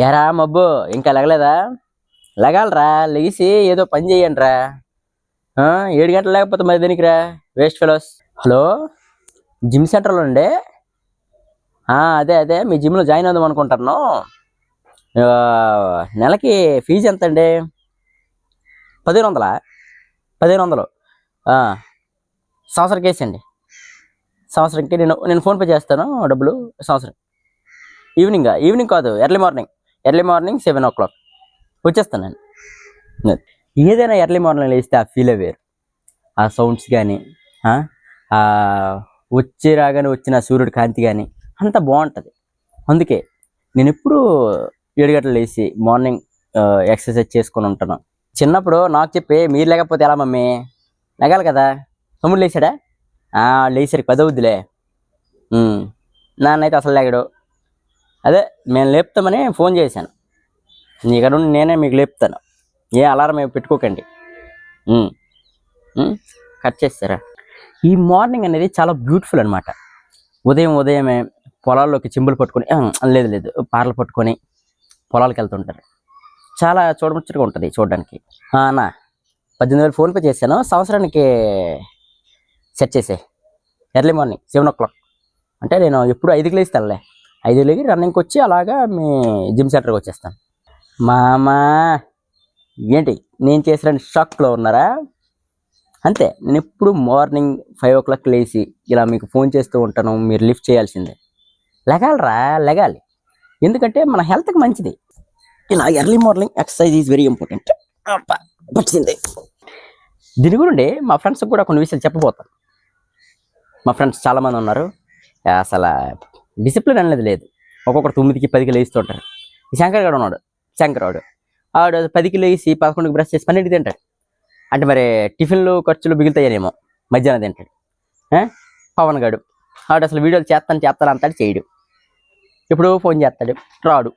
ఎరా మబ్బు ఇంకా లెగలేదా? లెగాలరా, లేచి ఏదో పని చేయండి రా. 7 గంటలు లేకపోతే మరి దేనికిరా వేస్ట్ ఫెలోస్. హలో, జిమ్ సెంటర్లో అండి? అదే అదే మీ జిమ్లో జాయిన్ అవుదాం అనుకుంటాను. నెలకి ఫీజు ఎంత అండి? 1500. 1500 సంవత్సరం కేసండి. సంవత్సరంకి నేను ఫోన్పే చేస్తాను డబ్బులు. సంవత్సరం ఈవినింగ్ కాదు, ఎర్లీ మార్నింగ్ 7 o'clock వచ్చేస్తాను నేను. ఏదైనా ఎర్లీ మార్నింగ్ లేస్తే ఆ ఫీల్ వేరు. ఆ సౌండ్స్ కానీ, వచ్చి రాగానే వచ్చిన సూర్యుడి కాంతి కానీ అంత బాగుంటుంది. అందుకే నేను ఎప్పుడు 7 గంటలు లేచి మార్నింగ్ ఎక్సర్సైజ్ చేసుకొని ఉంటాను. చిన్నప్పుడు నాకు చెప్పి మీరు లేకపోతే ఎలా మమ్మీ? లెగాలి కదా. తమ్ముడు లేచాడా? లేచారు 10 అవుద్దిలే. నాన్నైతే అసలు లేగడు. అదే మేము లేపుతామని ఫోన్ చేశాను. ఇక్కడ నుండి నేనే మీకు లేపుతాను. ఏ అలారం పెట్టుకోకండి. కట్ చేస్తారా? ఈ మార్నింగ్ అనేది చాలా బ్యూటిఫుల్ అనమాట. ఉదయమే పొలాల్లోకి చెంబులు పట్టుకొని, లేదు పార్లు పట్టుకొని పొలాలకు వెళ్తుంటారు. చాలా చూడముచ్చటగా ఉంటుంది చూడడానికి. అన్న 18,000 ఫోన్పే చేశాను. సంవత్సరానికి సెట్ చేసే ఎర్లీ మార్నింగ్ 7 o'clock. అంటే నేను ఎప్పుడు 5కి లేస్తానులే. 5 లేగి రన్నింగ్కి వచ్చి అలాగా మీ జిమ్ సెంటర్కి వచ్చేస్తాను. మామా ఏంటి నేను చేసిన షాక్లో ఉన్నారా? అంతే. నేను ఎప్పుడు మార్నింగ్ 5 o'clock లేచి ఇలా మీకు ఫోన్ చేస్తూ ఉంటాను. మీరు లిఫ్ట్ చేయాల్సిందే. లెగాలి. ఎందుకంటే మన హెల్త్కి మంచిది. ఇలా early morning exercise is very important. వచ్చింది. దీని గురించి మా ఫ్రెండ్స్కి కూడా కొన్ని విషయాలు చెప్పబోతాను. మా ఫ్రెండ్స్ చాలామంది ఉన్నారు, అసలు డిసిప్లిన్ అనేది లేదు. ఒక్కొక్కరు 9కి 10కి లేస్తూ ఉంటారు. ఈ శంకర్ గారు ఉన్నాడు, ఆవిడ 10కి లేచి 11కి బ్రష్ చేసి 12కి తింటాడు. అంటే మరి టిఫిన్లు ఖర్చులు మిగులుతాయనేమో మధ్యాహ్నం తింటాడు. పవన్ గాడు ఆవిడ అసలు వీడియోలు చేస్తాను అంటాడు, చేయడు. ఇప్పుడు ఫోన్ చేస్తాడు, రాడు.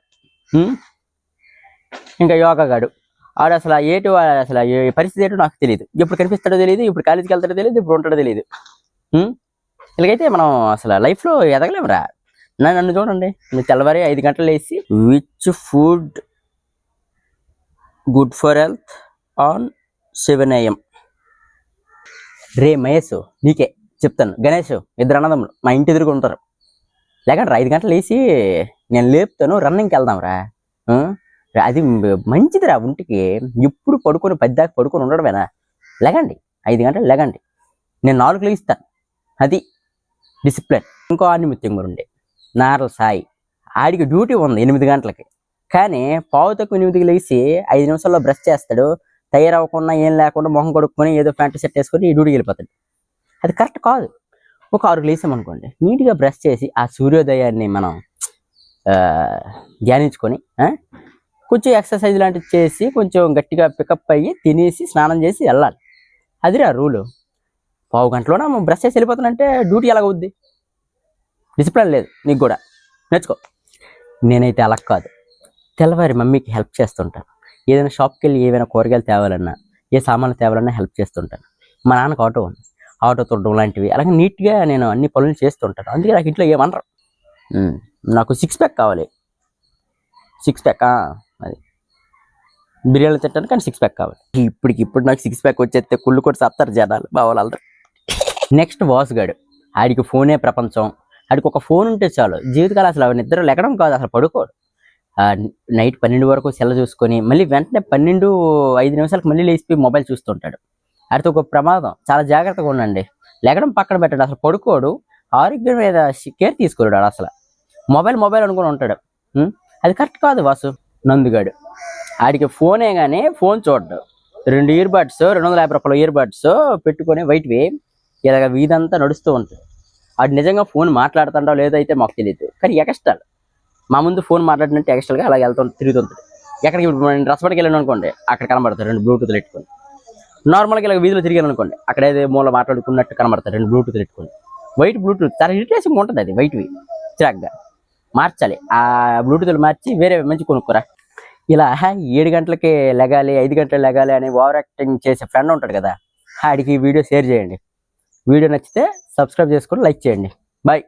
ఇంకా యోగా గాడు ఆవిడ అసలు అసలు ఏ పరిస్థితి ఏంటో నాకు తెలియదు. ఎప్పుడు కనిపిస్తాడో తెలియదు, ఇప్పుడు కాలేజీకి వెళ్తాడో తెలియదు, ఇప్పుడు ఉంటాడో తెలియదు. ఇలాగైతే మనం అసలు లైఫ్లో ఎదగలేమురా. నన్ను చూడండి, మీరు తెల్లవారి 5 గంటలు లేచి which food good for health on 7 AM. రే మహేష్ నీకే చెప్తాను, గణేష్ ఇద్దరు అన్నదమ్ములు మా ఇంటి ఎదురుగా ఉంటారు. లేకండి 5 గంటలు లేచి నేను లేపుతాను, రన్నింగ్కి వెళ్దాంరా. అది మంచిదిరా ఒంటికి. ఎప్పుడు పడుకొని 10 దాకా పడుకొని ఉండడమేనా? లెగండి, 5 గంటలు లెగండి. నేను 4కి లేస్తాను. అది డిసిప్లిన్. ఇంకో ఆనిమిత్యం కూడా ఉండే నారల సాయి, ఆడికి డ్యూటీ ఉంది 8 గంటలకి. కానీ 7:45కి లేచి 5 నిమిషాల్లో బ్రష్ చేస్తాడు. తయారవ్వకుండా ఏం లేకుండా మొహం కడుక్కొని ఏదో ప్యాంటు షర్ట్ వేసుకొని డ్యూటీకి వెళ్ళిపోతాడు. అది కరెక్ట్ కాదు. ఒక 6కి లేసామనుకోండి, నీట్గా బ్రష్ చేసి ఆ సూర్యోదయాన్ని మనం ధ్యానించుకొని కొంచెం ఎక్సర్సైజ్ లాంటివి చేసి కొంచెం గట్టిగా పికప్ అయ్యి తినేసి స్నానం చేసి వెళ్ళాలి. అదిరా రూలు. 15 గంటలోనే బ్రష్ చేసి వెళ్ళిపోతానంటే డ్యూటీ ఎలాగవుద్ది? డిసిప్లిన్ లేదు. నీకు కూడా నేర్చుకో. నేనైతే అలా కాదు, తెల్లవారి మమ్మీకి హెల్ప్ చేస్తుంటాను. ఏదైనా షాప్కి వెళ్ళి ఏమైనా కూరగాయలు తేవాలన్నా, ఏ సామాన్లు తేవాలన్నా హెల్ప్ చేస్తుంటాను. మా నాన్నకు ఆటో ఉంది, ఆటో తుడడం లాంటివి అలాగే నీట్గా నేను అన్ని పనులు చేస్తుంటాను. అందుకే నాకు ఇంట్లో ఏమనరు. నాకు 6 ప్యాక్ కావాలి. 6 ప్యాక్ అది బిర్యానీ తింటాను, కానీ 6 ప్యాక్ కావాలి. ఇప్పుడు నాకు 6 ప్యాక్ వచ్చేస్తే కుళ్ళు కొట్టి సత్తారు జనాలు, బావాళ్ళందరూ. నెక్స్ట్ వాసుగాడు, ఆడికి ఫోనే ప్రపంచం. ఆడికి ఒక ఫోన్ ఉంటే చాలు జీవితకాలం. అసలు నిద్ర లెగడం కాదు, అసలు పడుకోడు. నైట్ 12 వరకు సెల్ల చూసుకొని మళ్ళీ వెంటనే 12:05 మళ్ళీ లేచిపోయి మొబైల్ చూస్తుంటాడు. ఆడితో ఒక ప్రమాదం. చాలా జాగ్రత్తగా ఉండండి. లెగడం పక్కన పెట్టండి, అసలు పడుకోడు. ఆరోగ్యం మీద కేర్ తీసుకోలేడు. అసలు మొబైల్ అనుకుని ఉంటాడు. అది కరెక్ట్ కాదు. వాసు నందుగాడు, ఆడికి ఫోనే కానీ ఫోన్ చూడ్డు. 2 ఇయర్ బడ్స్, 250 రూపాయల ఇయర్ బడ్స్ పెట్టుకొని వైట్వి ఇలాగ వీధంతా నడుస్తూ ఉంటుంది. ఆడు నిజంగా ఫోన్ మాట్లాడుతుండో లేదో అయితే మాకు తెలియదు, కానీ ఎక్స్ట్రాలు మా ముందు ఫోన్ మాట్లాడినట్టు ఎక్స్ట్రాగా అలాగే తిరుగుతుంటాడు. ఎక్కడికి రసపడికి వెళ్ళాను అనుకోండి, అక్కడ కనబడతారు 2 బ్లూటూత్లు పెట్టుకొని. నార్మల్గా ఇలా వీధిలో తిరిగాను అనుకోండి, అక్కడ ఏదో మూల మాట్లాడుకున్నట్టు కనబడతారు 2 బ్లూటూత్లు పెట్టుకొని. వైట్ బ్లూటూత్ చాలా ఇరిటేషన్ ఉంటుంది. అది వైట్వి చిరాగ్గా మార్చాలి. ఆ బ్లూటూత్లు మార్చి వేరే మంచి కొనుక్కోరా. ఇలా 7 గంటలకి లెగాలి, 5 గంటలు లెగాలి అని ఓవర్ యాక్టింగ్ చేసే ఫ్రెండ్ ఉంటాడు కదా, ఆడికి వీడియో షేర్ చేయండి. వీడియో నచ్చితే సబ్స్క్రైబ్ చేసుకొని లైక్ చేయండి. బాయ్.